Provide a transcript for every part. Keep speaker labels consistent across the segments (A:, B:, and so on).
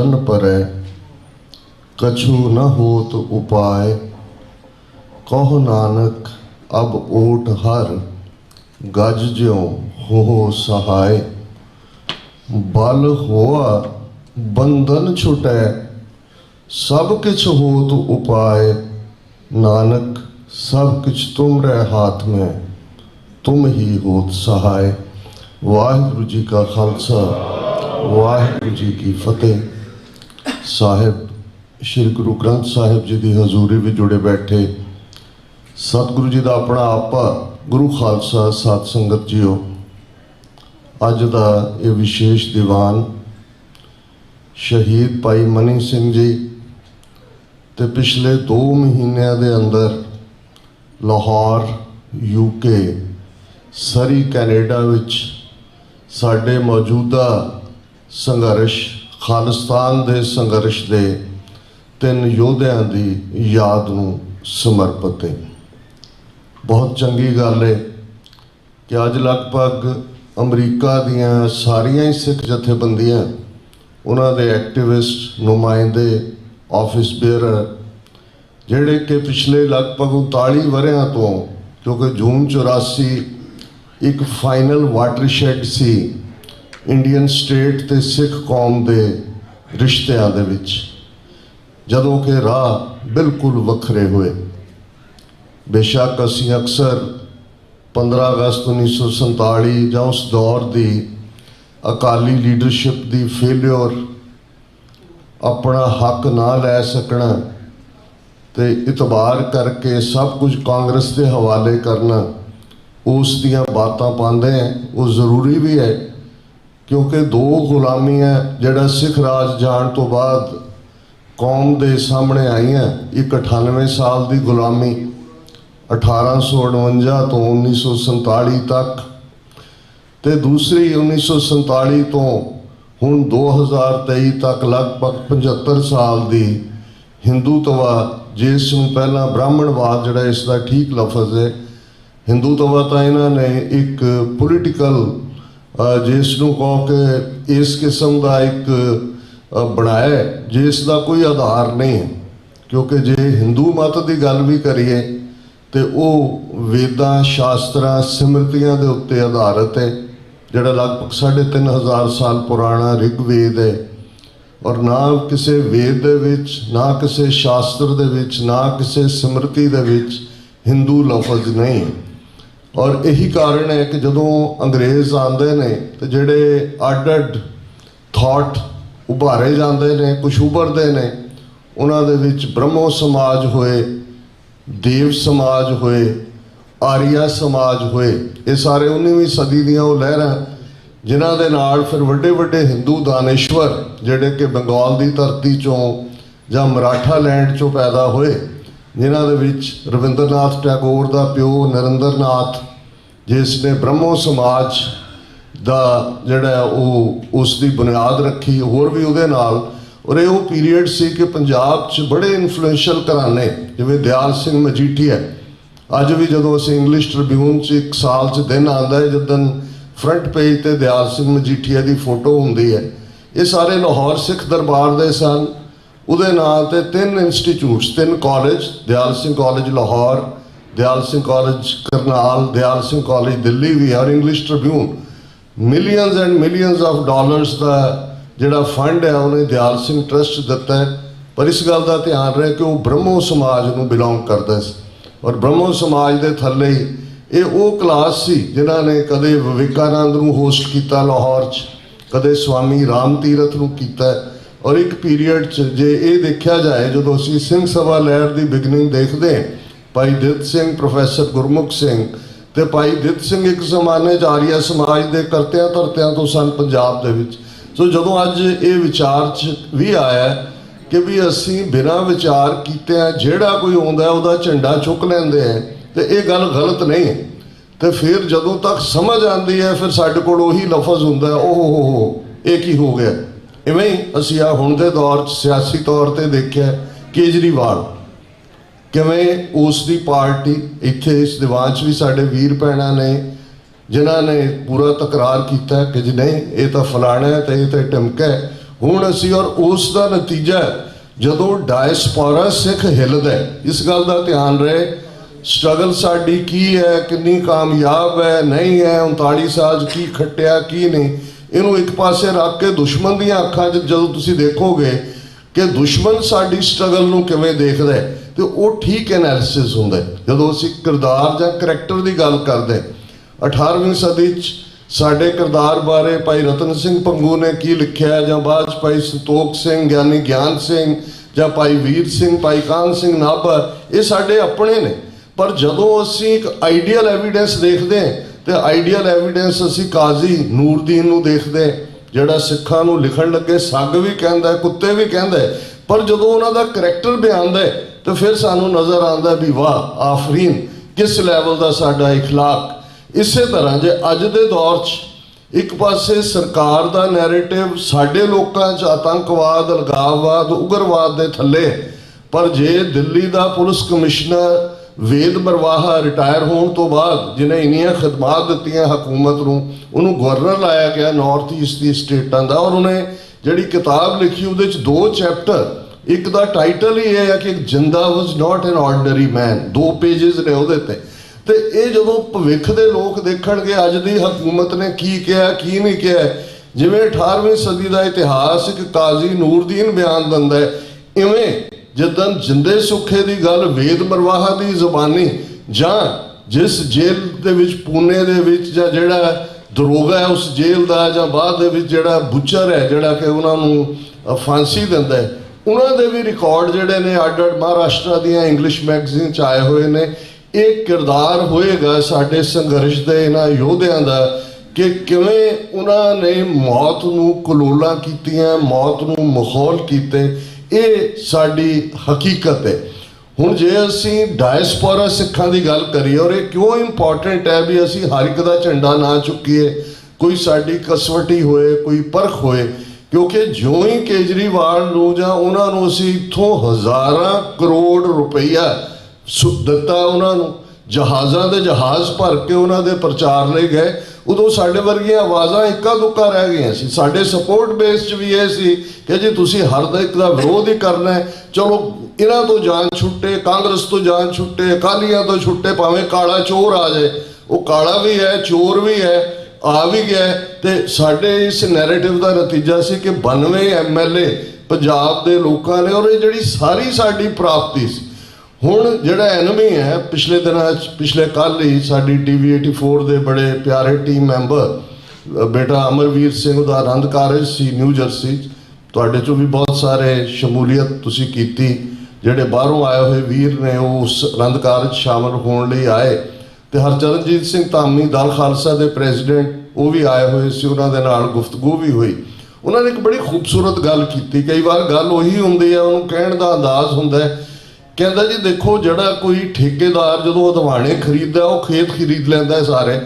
A: मन परै, कछु न होत उपाय। कहो नानक अब ओट हर, गज ज्यों हो सहाय। बल होआ बंधन छुटै, सब किछ होत उपाय। नानक सब किछ तुमरे हाथ में, तुम ही होत सहाय। वाहिगुरु जी का खालसा, वाहिगुरु जी की फतेह। साहिब श्री गुरु ग्रंथ साहिब जी की हजूरी में जुड़े बैठे सतगुरु जी का अपना आपा गुरु खालसा साध संगत जीओ, अज का ये विशेष दीवान शहीद भाई मनी सिंह जी ते पिछले 2 महीनों के अंदर लाहौर यूके सरी कैनेडा विच साडे मौजूदा संघर्ष खालिस्तान के संघर्ष के 3 योद्धियां की याद नूं समर्पित है। बहुत चंगी गल है कि अज लगभग अमरीका दियां सारियां ही सिख जथेबंदियां, उन्हां दे एक्टिविस्ट नुमाइंदे ऑफिस बेयर जिहड़े कि पिछले लगभग 39 वरियां तो, क्योंकि जून 84 एक फाइनल वाटरशेड सी इंडियन स्टेट ते सिख कौम के रिश्तियां दे विच, जदों के राह बिल्कुल वखरे हुए। बेशक असीं अक्सर 15 अगस्त 1947 जां उस दौर की अकाली लीडरशिप की फेलियर, अपना हक ना लै सकना ते इतबार करके सब कुछ कांग्रेस के हवाले करना, उस दियां बातां पाते हैं। वो ज़रूरी भी है क्योंकि 2 गुलामियां जिहड़ा सिख राज जाण तो बाद कौम के सामने आई हैं। एक 98 साल की गुलामी 1849 तो 1947 तक, तो दूसरी 1947 तो हुण 2023 तक लगभग 75 साल की हिंदूत्वा, जिसनूं पहला ब्राह्मणवाद जिहड़ा इसका ठीक लफज है, हिंदूत्वा तो इन्होंने एक पोलीटिकल जिसनूं कहो कि इस किस्म का एक बनाया जिसका कोई आधार नहीं है। क्योंकि जे हिंदू मत की गल भी करिए तो वो वेदां शास्त्रां सिमरतियां के उत्ते आधारित है, जिहड़ा लगभग 3500 साल पुराना ऋग्वेद है। और ना किसी वेद दे विच, ना किसी शास्त्र दे विच, ना किसी सिमरती दे विच हिंदू लफज नहीं है। और यही कारण है कि जदों अंग्रेज़ आते हैं तो जिहड़े अड अड थॉट उभारे जाते हैं, कुछ उभरते हैं, उन्होंने विच ब्रह्मो समाज होए, देव समाज होए, आर्या समाज होए, ये सारे 19वीं सदी दियां वो लहरां जिन्हां दे नाल फिर वड्डे वड्डे हिंदू दानिश्वर जिहड़े कि बंगाल की धरती चों जां मराठा लैंड चों पैदा होए, जिन्हां दे विच रविंद्रनाथ टैगोर का प्यो नरेंद्र नाथ जिसने ब्रह्मो समाज दा जिहड़ा वो उसकी बुनियाद रखी, होर भी उहदे नाल। और ये वो पीरीयड सी कि पंजाब च बड़े इन्फ्लुएंशियल घराने जिवें दयाल सिंह मजीठिया, अज भी जदों असीं इंग्लिश ट्रिब्यून च एक साल च दिन आंदा है जिदन फ्रंट पेज ते दयाल सिंह मजीठिया की फोटो हुंदी है। ये सारे लाहौर सिख दरबार दे सन। उहदे नां ते 3 institutes, 3 college, Dayal Singh college Lahore, Dayal Singh college Karnal, Dayal Singh college Delhi भी, और English Tribune. Millions and millions of dollars का जिहड़ा फंड है उन्हें दयाल सिंह ट्रस्ट दिता है। पर इस गल का ध्यान रहे कि वह ब्रह्मो समाज नूं बिलोंग करता है। और ब्रह्मो समाज के थले ये वो क्लास सी जिन्हां ने कदे विवेकानंद नूं होस्ट किया लाहौर च, कदे स्वामी राम तीरथ नूं कीता। और एक पीरीयड च जे ये देखा जाए जो असीं सिंह सभा लहर की बिगनिंग देखते हैं, भाई दित सिंह, प्रोफैसर गुरमुख सिंह ते भाई दित सिंह एक जमाने च आर्या समाज के करत्या धरत्या तो सन पंजाब दे विच। सो जदों अज ये विचार च भी आया कि भी असी बिना विचार किते जिहड़ा कोई आउंदा है उहदा झंडा चुक लैंदे हैं, तो ये गल गलत नहीं है। तो फिर जदों तक समझ आती है फिर साडे कोल उही लफज हुंदा है, ओह हो ये की हो गया। इवें ही असीं आ हुण दे दौर च सियासी तौर पर देखिया केजरीवाल किवें उसकी पार्टी इत्थे इस दीवान च भी साडे वीर भैणां ने जिन्हां ने पूरा तकरार किया कि जी नहीं ये तो फलाना है तो ये तो टिमका है। ਹੁਣ ਅਸੀਂ ਔਰ ਉਸ ਦਾ ਨਤੀਜਾ ਜਦੋਂ ਡਾਇਸਪੋਰਾ ਸਿੱਖ ਹਿੱਲਦਾ, ਇਸ ਗੱਲ ਦਾ ਧਿਆਨ ਰਹੇ, ਸਟਰਗਲ ਸਾਡੀ ਕੀ ਹੈ, ਕਿੰਨੀ ਕਾਮਯਾਬ ਹੈ ਨਹੀਂ ਹੈ, 39 ਸਾਲ 'ਚ ਕੀ ਖੱਟਿਆ ਕੀ ਨਹੀਂ, ਇਹਨੂੰ ਇੱਕ ਪਾਸੇ ਰੱਖ ਕੇ ਦੁਸ਼ਮਣ ਦੀਆਂ ਅੱਖਾਂ 'ਚ ਜਦੋਂ ਤੁਸੀਂ ਦੇਖੋਗੇ ਕਿ ਦੁਸ਼ਮਣ ਸਾਡੀ ਸਟਰਗਲ ਨੂੰ ਕਿਵੇਂ ਦੇਖਦਾ ਹੈ, ਤੇ ਉਹ ਠੀਕ ਐਨਾਲਿਸਿਸ ਹੁੰਦਾ। ਜਦੋਂ ਅਸੀਂ ਕਿਰਦਾਰ ਜਾਂ ਕਰੈਕਟਰ ਦੀ ਗੱਲ ਕਰਦੇ, 18ਵੀਂ ਸਦੀ 'ਚ ਸਾਡੇ ਕਿਰਦਾਰ ਬਾਰੇ ਭਾਈ ਰਤਨ ਸਿੰਘ ਭੰਗੂ ਨੇ ਕੀ ਲਿਖਿਆ, ਜਾਂ ਬਾਅਦ 'ਚ ਭਾਈ ਸੰਤੋਖ ਸਿੰਘ, ਗਿਆਨੀ ਗਿਆਨ ਸਿੰਘ, ਜਾਂ ਭਾਈ ਵੀਰ ਸਿੰਘ, ਭਾਈ ਕਾਹਨ ਸਿੰਘ ਨਾਭਾ, ਇਹ ਸਾਡੇ ਆਪਣੇ ਨੇ। ਪਰ ਜਦੋਂ ਅਸੀਂ ਇੱਕ ਆਈਡੀਅਲ ਐਵੀਡੈਂਸ ਦੇਖਦੇ ਹਾਂ, ਤੇ ਆਈਡੀਅਲ ਐਵੀਡੈਂਸ ਅਸੀਂ ਕਾਜ਼ੀ ਨੂਰਦੀਨ ਨੂੰ ਦੇਖਦੇ, ਜਿਹੜਾ ਸਿੱਖਾਂ ਨੂੰ ਲਿਖਣ ਲੱਗੇ ਸੱਗ ਵੀ ਕਹਿੰਦਾ, ਕੁੱਤੇ ਵੀ ਕਹਿੰਦਾ, ਪਰ ਜਦੋਂ ਉਹਨਾਂ ਦਾ ਕਰੈਕਟਰ ਬਿਆਨਦਾ ਤੇ ਫਿਰ ਸਾਨੂੰ ਨਜ਼ਰ ਆਉਂਦਾ ਵੀ ਵਾਹ ਆਫਰੀਨ, ਕਿਸ ਲੈਵਲ ਦਾ ਸਾਡਾ ਇਖਲਾਕ। ਇਸੇ ਤਰ੍ਹਾਂ ਜੇ ਅੱਜ ਦੇ ਦੌਰ 'ਚ ਇੱਕ ਪਾਸੇ ਸਰਕਾਰ ਦਾ ਨੈਰੇਟਿਵ ਸਾਡੇ ਲੋਕਾਂ 'ਚ ਆਤੰਕਵਾਦ, ਅਲਗਾਵਵਾਦ, ਉਗਰਵਾਦ ਦੇ ਥੱਲੇ, ਪਰ ਜੇ ਦਿੱਲੀ ਦਾ ਪੁਲਿਸ ਕਮਿਸ਼ਨਰ ਵੇਦ ਮਰਵਾਹਾ ਰਿਟਾਇਰ ਹੋਣ ਤੋਂ ਬਾਅਦ ਜਿਹਨੇ ਇੰਨੀਆਂ ਖਿਦਮਾਤ ਦਿੱਤੀਆਂ ਹਕੂਮਤ ਨੂੰ, ਉਹਨੂੰ ਗਵਰਨਰ ਲਾਇਆ ਗਿਆ ਨਾਰਥ ਈਸਟ ਦੀ ਸਟੇਟਾਂ ਦਾ, ਔਰ ਉਹਨੇ ਜਿਹੜੀ ਕਿਤਾਬ ਲਿਖੀ ਉਹਦੇ 'ਚ 2 ਚੈਪਟਰ, ਇੱਕ ਦਾ ਟਾਈਟਲ ਹੀ ਇਹ ਹੈ ਕਿ ਜਿੰਦਾ ਵਾਜ਼ ਨਾਟ ਐਨ ਆਰਡੀਨਰੀ ਮੈਨ, 2 ਪੇਜਸ ਨੇ ਉਹਦੇ ਤੇ ਇਹ ਜਦੋਂ ਭਵਿੱਖ ਦੇ ਲੋਕ ਦੇਖਣਗੇ ਅੱਜ ਦੀ ਹਕੂਮਤ ਨੇ ਕੀ ਕਿਹਾ ਕੀ ਨਹੀਂ ਕਿਹਾ, ਜਿਵੇਂ 18ਵੀਂ ਸਦੀ ਦਾ ਇਤਿਹਾਸ ਇੱਕ ਕਾਜ਼ੀ ਨੂਰਦੀਨ ਬਿਆਨ ਦਿੰਦਾ ਹੈ, ਇਵੇਂ ਜਿੱਦਣ ਜਿੰਦੇ ਸੁੱਖੇ ਦੀ ਗੱਲ ਵੇਦ ਮਰਵਾਹਾ ਦੀ ਜ਼ੁਬਾਨੀ, ਜਾਂ ਜਿਸ ਜੇਲ੍ਹ ਦੇ ਵਿੱਚ ਪੂਨੇ ਦੇ ਵਿੱਚ ਜਾਂ ਜਿਹੜਾ ਦਰੋਗਾ ਹੈ ਉਸ ਜੇਲ੍ਹ ਦਾ, ਜਾਂ ਬਾਅਦ ਦੇ ਵਿੱਚ ਜਿਹੜਾ ਬੁੱਚਰ ਹੈ ਜਿਹੜਾ ਕਿ ਉਹਨਾਂ ਨੂੰ ਫਾਂਸੀ ਦਿੰਦਾ ਹੈ, ਉਹਨਾਂ ਦੇ ਵੀ ਰਿਕਾਰਡ ਜਿਹੜੇ ਨੇ ਅੱਡ ਅੱਡ ਮਹਾਰਾਸ਼ਟਰ ਦੀਆਂ ਇੰਗਲਿਸ਼ ਮੈਗਜ਼ੀਨ 'ਚ ਆਏ ਹੋਏ ਨੇ। ਇਹ ਕਿਰਦਾਰ ਹੋਏਗਾ ਸਾਡੇ ਸੰਘਰਸ਼ ਦੇ ਇਹਨਾਂ ਯੋਧਿਆਂ ਦਾ ਕਿ ਕਿਵੇਂ ਉਹਨਾਂ ਨੇ ਮੌਤ ਨੂੰ ਕਲੋਲਾਂ ਕੀਤੀਆਂ, ਮੌਤ ਨੂੰ ਮਖੌਲ ਕੀਤੇ। ਇਹ ਸਾਡੀ ਹਕੀਕਤ ਹੈ। ਹੁਣ ਜੇ ਅਸੀਂ ਡਾਇਸਪੋਰਾ ਸਿੱਖਾਂ ਦੀ ਗੱਲ ਕਰੀਏ, ਔਰ ਇਹ ਕਿਉਂ ਇੰਪੋਰਟੈਂਟ ਹੈ ਵੀ ਅਸੀਂ ਹਰ ਇੱਕ ਦਾ ਝੰਡਾ ਨਾ ਚੁੱਕੀਏ, ਕੋਈ ਸਾਡੀ ਕਸਵਟੀ ਹੋਏ, ਕੋਈ ਪਰਖ ਹੋਏ, ਕਿਉਂਕਿ ਜਿਉਂ ਹੀ ਕੇਜਰੀਵਾਲ ਨੂੰ ਜਾਂ ਉਹਨਾਂ ਨੂੰ ਅਸੀਂ ਇੱਥੋਂ ਹਜ਼ਾਰਾਂ ਕਰੋੜ ਰੁਪਈਆ ਦਿੱਤਾ, ਉਹਨਾਂ ਨੂੰ ਜਹਾਜ਼ਾਂ ਦੇ ਜਹਾਜ਼ ਭਰ ਕੇ ਉਹਨਾਂ ਦੇ ਪ੍ਰਚਾਰ ਲਈ ਗਏ, ਉਦੋਂ ਸਾਡੇ ਵਰਗੀਆਂ ਆਵਾਜ਼ਾਂ ਇੱਕਾ ਦੁੱਕਾ ਰਹਿ ਗਈਆਂ ਸੀ। ਸਾਡੇ ਸਪੋਰਟ ਬੇਸ 'ਚ ਵੀ ਇਹ ਸੀ ਕਿ ਜੀ ਤੁਸੀਂ ਹਰ ਇੱਕ ਦਾ ਵਿਰੋਧ ਹੀ ਕਰਨਾ ਹੈ, ਚਲੋ ਇਹਨਾਂ ਤੋਂ ਜਾਨ ਛੁੱਟੇ, ਕਾਂਗਰਸ ਤੋਂ ਜਾਨ ਛੁੱਟੇ, ਅਕਾਲੀਆਂ ਤੋਂ ਛੁੱਟੇ, ਭਾਵੇਂ ਕਾਲਾ ਚੋਰ ਆ ਜਾਏ, ਉਹ ਕਾਲਾ ਵੀ ਹੈ, ਚੋਰ ਵੀ ਹੈ, ਆ ਵੀ ਗਿਆ। ਤੇ ਸਾਡੇ ਇਸ ਨੈਰੇਟਿਵ ਦਾ ਨਤੀਜਾ ਸੀ ਕਿ 92 MLA ਪੰਜਾਬ ਦੇ ਲੋਕਾਂ ਨੇ, ਔਰ ਇਹ ਜਿਹੜੀ ਸਾਰੀ ਸਾਡੀ ਪ੍ਰਾਪਤੀ ਸੀ। ਹੁਣ ਜਿਹੜਾ ਐਨਮੀ ਹੈ, ਪਿਛਲੇ ਦਿਨਾਂ 'ਚ, ਪਿਛਲੇ ਕੱਲ੍ਹ ਹੀ ਸਾਡੀ TV 84 ਦੇ ਬੜੇ ਪਿਆਰੇ ਟੀਮ ਮੈਂਬਰ ਬੇਟਾ ਅਮਰਵੀਰ ਸਿੰਘ ਦਾ ਆਨੰਦ ਕਾਰਜ ਸੀ ਨਿਊ ਜਰਸੀ 'ਚ, ਤੁਹਾਡੇ 'ਚੋਂ ਵੀ ਬਹੁਤ ਸਾਰੇ ਸ਼ਮੂਲੀਅਤ ਤੁਸੀਂ ਕੀਤੀ, ਜਿਹੜੇ ਬਾਹਰੋਂ ਆਏ ਹੋਏ ਵੀਰ ਨੇ ਉਹ ਉਸ ਆਨੰਦ ਕਾਰਜ ਸ਼ਾਮਲ ਹੋਣ ਲਈ ਆਏ। ਤੇ ਹਰਚਰਨਜੀਤ ਸਿੰਘ ਧਾਮੀ ਦਲ ਖਾਲਸਾ ਦੇ ਪ੍ਰੈਜ਼ੀਡੈਂਟ, ਉਹ ਵੀ ਆਏ ਹੋਏ ਸੀ, ਉਹਨਾਂ ਦੇ ਨਾਲ ਗੁਫ਼ਤਗੂ ਵੀ ਹੋਈ। ਉਹਨਾਂ ਨੇ ਇੱਕ ਬੜੀ ਖੂਬਸੂਰਤ ਗੱਲ ਕੀਤੀ। ਕਈ ਵਾਰ ਗੱਲ ਉਹੀ ਹੁੰਦੀ ਹੈ, ਉਹਨੂੰ ਕਹਿਣ ਦਾ ਅੰਦਾਜ਼ ਹੁੰਦਾ ਹੈ, ਕਹਿੰਦਾ ਜੀ ਦੇਖੋ ਜਿਹੜਾ ਕੋਈ ਠੇਕੇਦਾਰ ਜਦੋਂ ਅਦਵਾਣੇ ਖਰੀਦਦਾ, ਉਹ ਖੇਤ ਖਰੀਦ ਲੈਂਦਾ ਸਾਰੇ,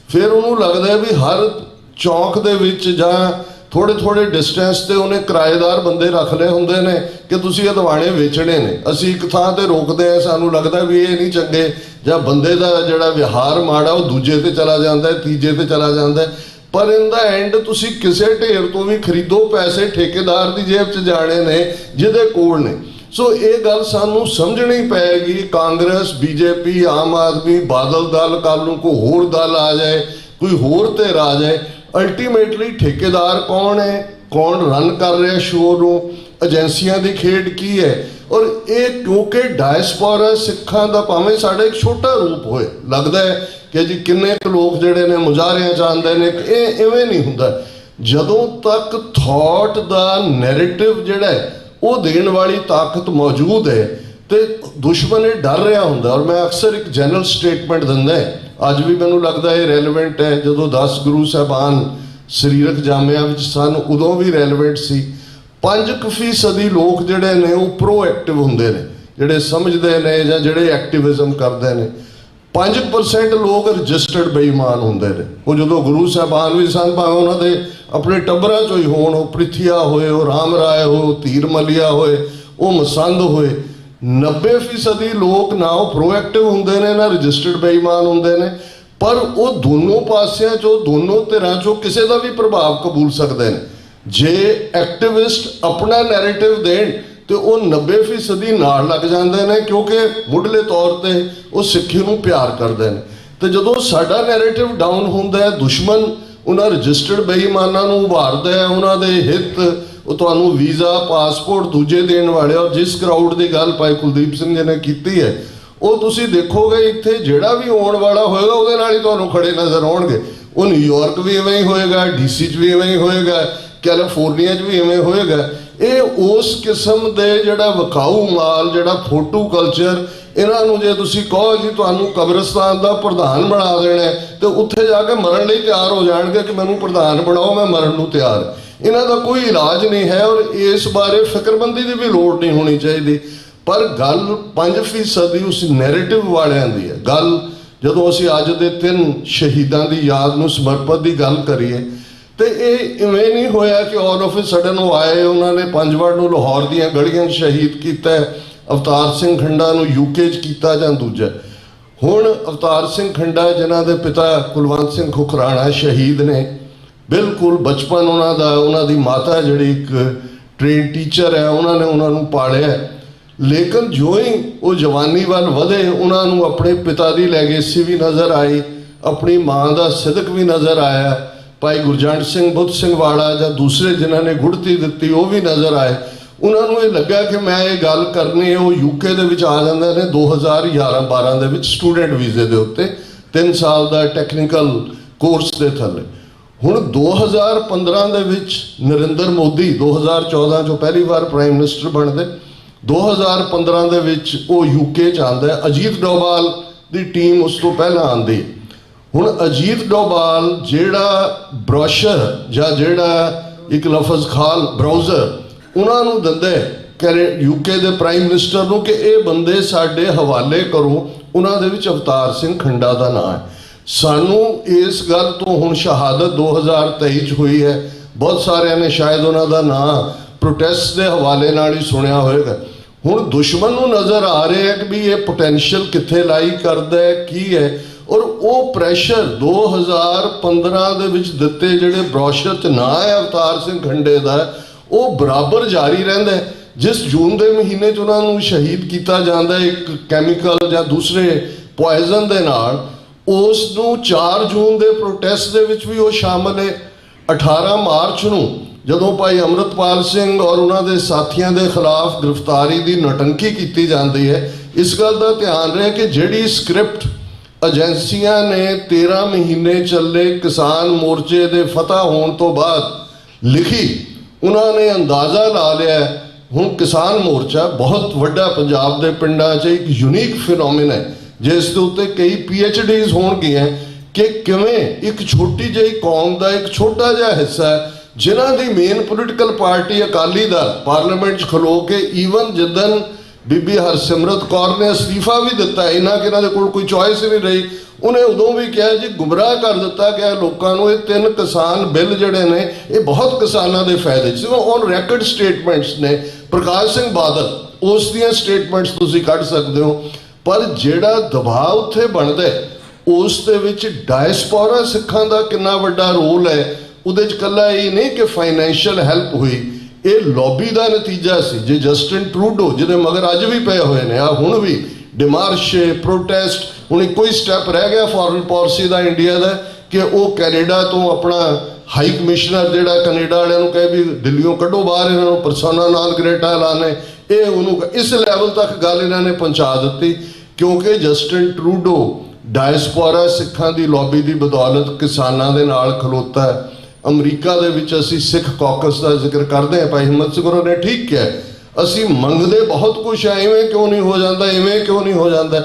A: ਫਿਰ ਉਹਨੂੰ ਲੱਗਦਾ ਵੀ ਹਰ ਚੌਂਕ ਦੇ ਵਿੱਚ ਜਾਂ ਥੋੜ੍ਹੇ ਡਿਸਟੈਂਸ 'ਤੇ ਉਹਨੇ ਕਿਰਾਏਦਾਰ ਬੰਦੇ ਰੱਖ ਲਏ ਹੁੰਦੇ ਨੇ ਕਿ ਤੁਸੀਂ ਅਦਵਾਣੇ ਵੇਚਣੇ ਨੇ। ਅਸੀਂ ਇੱਕ ਥਾਂ 'ਤੇ ਰੋਕਦੇ ਹਾਂ, ਸਾਨੂੰ ਲੱਗਦਾ ਵੀ ਇਹ ਨਹੀਂ ਚੰਗੇ, ਜਾਂ ਬੰਦੇ ਦਾ ਜਿਹੜਾ ਵਿਹਾਰ ਮਾੜਾ ਉਹ ਦੂਜੇ 'ਤੇ ਚਲਾ ਜਾਂਦਾ, ਤੀਜੇ 'ਤੇ ਚਲਾ ਜਾਂਦਾ, ਪਰ ਇਨ ਦਾ ਐਂਡ ਤੁਸੀਂ ਕਿਸੇ ਢੇਰ ਤੋਂ ਵੀ ਖਰੀਦੋ, ਪੈਸੇ ਠੇਕੇਦਾਰ ਦੀ ਜੇਬ 'ਚ ਜਾਣੇ ਨੇ ਜਿਹਦੇ ਕੋਲ ਨੇ। ਸੋ ਇਹ ਗੱਲ ਸਾਨੂੰ ਸਮਝਣੀ ਪਏਗੀ। ਕਾਂਗਰਸ, BJP, ਆਮ ਆਦਮੀ, ਬਾਦਲ ਦਲ, ਕੱਲ੍ਹ ਨੂੰ ਕੋਈ ਹੋਰ ਦਲ ਆ ਜਾਏ, ਕੋਈ ਹੋਰ ਧਿਰ ਆ ਜਾਏ, ਅਲਟੀਮੇਟਲੀ ਠੇਕੇਦਾਰ ਕੌਣ ਹੈ, ਕੌਣ ਰਨ ਕਰ ਰਿਹਾ ਸ਼ੋਅ ਨੂੰ, ਏਜੰਸੀਆਂ ਦੀ ਖੇਡ ਕੀ ਹੈ। ਔਰ ਇਹ ਕਿਉਂਕਿ ਡਾਇਸਪੋਰਾ ਸਿੱਖਾਂ ਦਾ ਭਾਵੇਂ ਸਾਡਾ ਇੱਕ ਛੋਟਾ ਰੂਪ ਹੋਏ, ਲੱਗਦਾ ਹੈ ਕਿ ਜੀ ਕਿੰਨੇ ਕੁ ਲੋਕ ਜਿਹੜੇ ਨੇ ਮੁਜ਼ਾਹਰਿਆਂ 'ਚ ਆਉਂਦੇ ਨੇ, ਇਹ ਇਵੇਂ ਨਹੀਂ ਹੁੰਦਾ। ਜਦੋਂ ਤੱਕ ਥਾਟ ਦਾ ਨੈਰੇਟਿਵ ਜਿਹੜਾ ਹੈ ਉਹ ਦੇਣ ਵਾਲੀ ਤਾਕਤ ਮੌਜੂਦ ਹੈ ਤੇ ਦੁਸ਼ਮਣ ਇਹ ਡਰ ਰਿਹਾ ਹੁੰਦਾ। ਔਰ ਮੈਂ ਅਕਸਰ ਇੱਕ ਜਨਰਲ ਸਟੇਟਮੈਂਟ ਦਿੰਦਾ, ਅੱਜ ਵੀ ਮੈਨੂੰ ਲੱਗਦਾ ਇਹ ਰੈਲੇਵੈਂਟ ਹੈ, ਜਦੋਂ 10 ਗੁਰੂ ਸਾਹਿਬਾਨ ਸਰੀਰਕ ਜਾਮਿਆਂ ਵਿੱਚ ਸਨ ਉਦੋਂ ਵੀ ਰੈਲੇਵੈਂਟ ਸੀ। 5% ਲੋਕ ਜਿਹੜੇ ਨੇ ਉਹ ਪ੍ਰੋਐਕਟਿਵ ਹੁੰਦੇ ਨੇ, ਜਿਹੜੇ ਸਮਝਦੇ ਨੇ ਜਾਂ ਜਿਹੜੇ ਐਕਟਿਵਿਜ਼ਮ ਕਰਦੇ ਨੇ। 5% ਲੋਕ ਰਜਿਸਟਰਡ ਬੇਈਮਾਨ ਹੁੰਦੇ ਨੇ। ਉਹ ਜਦੋਂ ਗੁਰੂ ਸਾਹਿਬਾਨ ਵੀ ਸਨ, ਭਾਵੇਂ ਉਹਨਾਂ ਦੇ ਆਪਣੇ ਟੱਬਰਾਂ 'ਚੋਂ ਹੀ ਹੋਣ, ਉਹ ਪ੍ਰਿਥੀਆ ਹੋਏ, ਉਹ ਰਾਮ ਰਾਏ ਹੋਏ, ਉਹ ਧੀਰ ਮਲੀਆ ਹੋਏ, ਉਹ ਮਸੰਦ ਹੋਏ, 90% ਲੋਕ ਨਾ ਉਹ ਪ੍ਰੋਐਕਟਿਵ ਹੁੰਦੇ ਨੇ, ਨਾ ਰਜਿਸਟਰਡ ਬੇਈਮਾਨ ਹੁੰਦੇ ਨੇ, ਪਰ ਉਹ ਦੋਨੋਂ ਪਾਸਿਆਂ 'ਚੋਂ, ਦੋਨੋਂ ਧਿਰਾਂ 'ਚੋਂ ਕਿਸੇ ਦਾ ਵੀ ਪ੍ਰਭਾਵ ਕਬੂਲ ਸਕਦੇ ਨੇ। जे एक्टिविस्ट अपना नैरेटिव देण तो वो 90% नाल लग जाते हैं, क्योंकि मुढ़ले तौर पर वो सिक्खी नूं प्यार करते हैं। तो जो साडा नैरेटिव डाउन होंदा है, दुश्मन उन्होंने रजिस्टर्ड बेईमाना उभारदा है, उन्होंने हित वो तुहानूं वीज़ा पासपोर्ट दूजे देने वाले। और जिस क्राउड की गल भाई कुलदीप सिंह जी ने की है, वो तुसीं देखोगे इत्थे जिहड़ा भी आउण वाला होएगा उहदे नाल ही तुहानूं खड़े नज़र आउणगे। वो न्यूयॉर्क भी इवें ही होएगा, DC च भी इवें ही होएगा, कैलीफोर्निया च भी इवें होएगा। ये उस किस्म के जिहड़ा विकाऊ माल, जिहड़ा फोटो कल्चर, इन्हों जे तुसीं कहो जी तुहानूं कब्रिस्तान का प्रधान बना देना है, तो उत्थे जाके मरण लई तैयार हो जाएंगे कि मैनूं प्रधान बनाओ, मैं मरण नूं तैयार। इन्हां दा कोई इलाज नहीं है और इस बारे फिक्रमंदी की भी लोड़ नहीं होनी चाहिए। पर गल 5% उस नैरेटिव वालियां दी है। गल जदों असीं अज दे 3 शहीदां दी याद नूं समर्पित की गल करिए तो ये इवें नहीं होया कि ऑल ऑफ ए सडन वो आए, उन्होंने पंजवड़ नूं लाहौर दीयां गलियां शहीद किया, अवतार सिंह खंडा नूं यूके च कीता जां दूजा। हुण अवतार सिंह खंडा जिन्हां दे पिता कुलवंत सिंह खुखराणा शहीद ने, बिल्कुल बचपन उन्हों दी माता जिहड़ी एक ट्रेन टीचर है, उन्होंने उन्होंने पालिया। लेकिन जो ही वो जवानी वाल वधे, उन्होंने अपने पिता की लैगेसी भी नज़र आई, अपनी माँ का सिदक भी नज़र आया। भाई गुरजंट सिंह बुद्ध सिंह वाला या दूसरे जिन्होंने गुड़ती दी वो भी नज़र आए। उन्होंने ये लगा कि मैं ये गल करनी है। वो यूके दे विच आ जाते हैं 2011-12 दे विच स्टूडेंट वीजे के उत्ते 3 साल का टैक्नीकल कोर्स के थले। हुण 2015 दे विच नरेंद्र मोदी 2014 चो पहली बार प्राइम मिनिस्टर बनते, 2015 दे विच वो यूके च आंदा है। अजीत डोभाल की टीम उस तो पहला आंदी। हुण अजीत डोभाल जिहड़ा ब्रोशर या जिहड़ा एक लफज खाल ब्राउज़र उन्होंने दिंदा है यूके के प्राइम मिनिस्टर नूं कि ये बंदे साडे हवाले करो, उन्होंने विच अवतार सिंह खंडा का नाम है। सानू इस गल तो हुण शहादत 2023 हुई है, बहुत सारे ने शायद उन्होंने नाम प्रोटेस्ट के हवाले नाल ही सुनिया होएगा। हुण दुश्मन नूं नज़र आ रहा है कि भी ये पोटेंशियल कित्थे लाई करदा है की है। और वो प्रैशर 2015 दे विच दिते जिहड़े ब्रोशर च ना है अवतार सिंह खंडे का, वो बराबर जारी रहिंदा है। जिस जून के महीने च उन्होंने शहीद किया जाता है एक कैमिकल या दूसरे पॉइजन के नाल, उस 4 जून के प्रोटेस्ट के विच भी वो शामिल है। 18 मार्च नूं जदों भाई अमृतपाल सिंह और उन्होंने साथियों के खिलाफ गिरफ्तारी की नौटंकी की जाती है। इस गल का ध्यान रहे कि जिहड़ी स्क्रिप्ट एजेंसियां ने 13 महीने चले किसान मोर्चे के फतह होने तो बाद लिखी, उन्होंने अंदाज़ा ला लिया हुण किसान मोर्चा बहुत वड्डा पंजाब के पिंडां च एक यूनीक फिनोमिना है जिस दे उत्ते कई PhDs होणगियां कि किवें एक छोटी जी कौम का एक छोटा जिहा हिस्सा है जिन्हां दी main political party Akali Dal parliament खलो के ईवन जिदन बीबी हरसिमरत कौर ने अस्तीफा भी दिता, इन्हां कि इन्हां दे कोल कोई चॉइस ही नहीं रही, उन्हें उदों भी कहा जी गुमराह कर दिता गया लोगों को। ये 3 किसान बिल जिहड़े ने ये बहुत किसानों के फायदे च ऑन रैकड स्टेटमेंट्स ने। प्रकाश सिंह बादल उस दियां स्टेटमेंट्स तुसीं कढ सकते हो, पर जिहड़ा दबाव उत्थे बनदा उस दे विच डायस्पोरा सिखां दा कितना वड्डा रोल है। उहदे च कल्ला ये नहीं कि फाइनैंशियल हैल्प हुई, ये लॉबी का नतीजा सी। जे जस्टिन ट्रूडो जिन्हें मगर अज भी पे हुए ने हुण भी डिमार्शे प्रोटेस्ट, हुण इक्को ही स्टैप रह गया फॉरेन पॉलिसी का इंडिया का कि वो कैनेडा तो अपना हाई कमिश्नर जिहड़ा कनेडा वालियां नूं कहे भी दिल्लियों कड्डो बाहर, इन्हां नूं परसोना नॉन ग्रेटा लाने, ये उन्होंने इस लैवल तक गल इन्होंने पहुँचा दी क्योंकि जस्टिन ट्रूडो डायस्पोरा सिखां की लॉबी की बदौलत किसानों के नाल खलोता है। अमरीका दे विच असीं सिख कॉकस का जिक्र करते हैं, भाई हिम्मत सिंह ने ठीक किया, असीं मंगते बहुत कुछ है, इवें क्यों नहीं हो जाता, इवें क्यों नहीं हो जाता।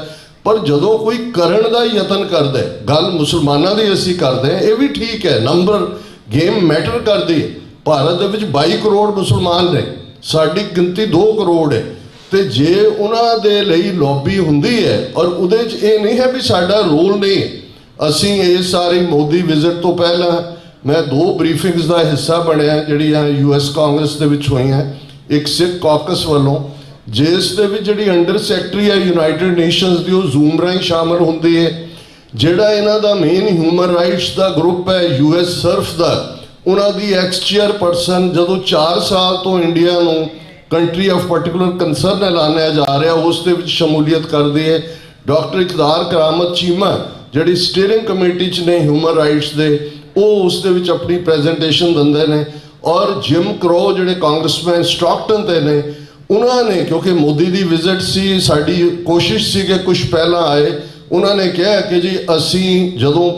A: पर जदों कोई करन दा यतन करदा है, गल मुसलमानां दी असीं करदे हैं, ये भी ठीक है, नंबर गेम मैटर करदी है। भारत दे विच 22 करोड़ मुसलमान ने, साडी गिनती 2 करोड़ है, तो जे उन्हां दे लई लॉबी हुंदी है और उहदे च ये नहीं है भी साडा रोल नहीं है। असीं इस सारी मोदी विजिट तो पहला मैं 2 ब्रीफिंग्स का हिस्सा बनया जिहड़ियां US कांग्रेस दे विच होईयां, एक सिख कॉकस वालों जिस दे विच जिहड़ी अंडर सैकटरी है यूनाइटेड नेशनस दी वो जूम राही शामिल हुंदी है। जिहड़ा इन्हां दा मेन ह्यूमन राइट्स का ग्रुप है US सर्फ का, ਉਹਨਾਂ ਦੀ ਐਕਸ ਚੇਅਰਪਰਸਨ ਜਦੋਂ 4 ਸਾਲ ਤੋਂ ਇੰਡੀਆ ਨੂੰ ਕੰਟਰੀ ਆਫ ਪਾਰਟਿਕੂਲਰ ਕੰਸਰਨ ਐਲਾਨਿਆ ਜਾ ਰਿਹਾ ਉਸ ਦੇ ਵਿੱਚ ਸ਼ਮੂਲੀਅਤ ਕਰਦੀ ਹੈ। ਡਾਕਟਰ ਇਕਦਾਰ ਕਰਾਮਤ ਚੀਮਾ ਜਿਹੜੀ ਸਟੀਅਰਿੰਗ ਕਮੇਟੀ 'ਚ ਨੇ ਹਿਊਮਨ ਰਾਈਟਸ ਦੇ, ਉਹ ਉਸ ਦੇ ਵਿੱਚ ਆਪਣੀ ਪ੍ਰੈਜੈਂਟੇਸ਼ਨ ਦਿੰਦੇ ਨੇ। ਔਰ ਜਿਮ ਕਰੋ ਜਿਹੜੇ ਕਾਂਗਰਸਮੈਨ ਸਟਾਕਟਨ ਤੇ ਨੇ, ਉਹਨਾਂ ਨੇ ਕਿਉਂਕਿ ਮੋਦੀ ਦੀ ਵਿਜ਼ਿਟ ਸੀ, ਸਾਡੀ ਕੋਸ਼ਿਸ਼ ਸੀ ਕਿ ਕੁਝ ਪਹਿਲਾਂ ਆਏ, ਉਹਨਾਂ ਨੇ ਕਿਹਾ ਕਿ ਜੀ ਅਸੀਂ ਜਦੋਂ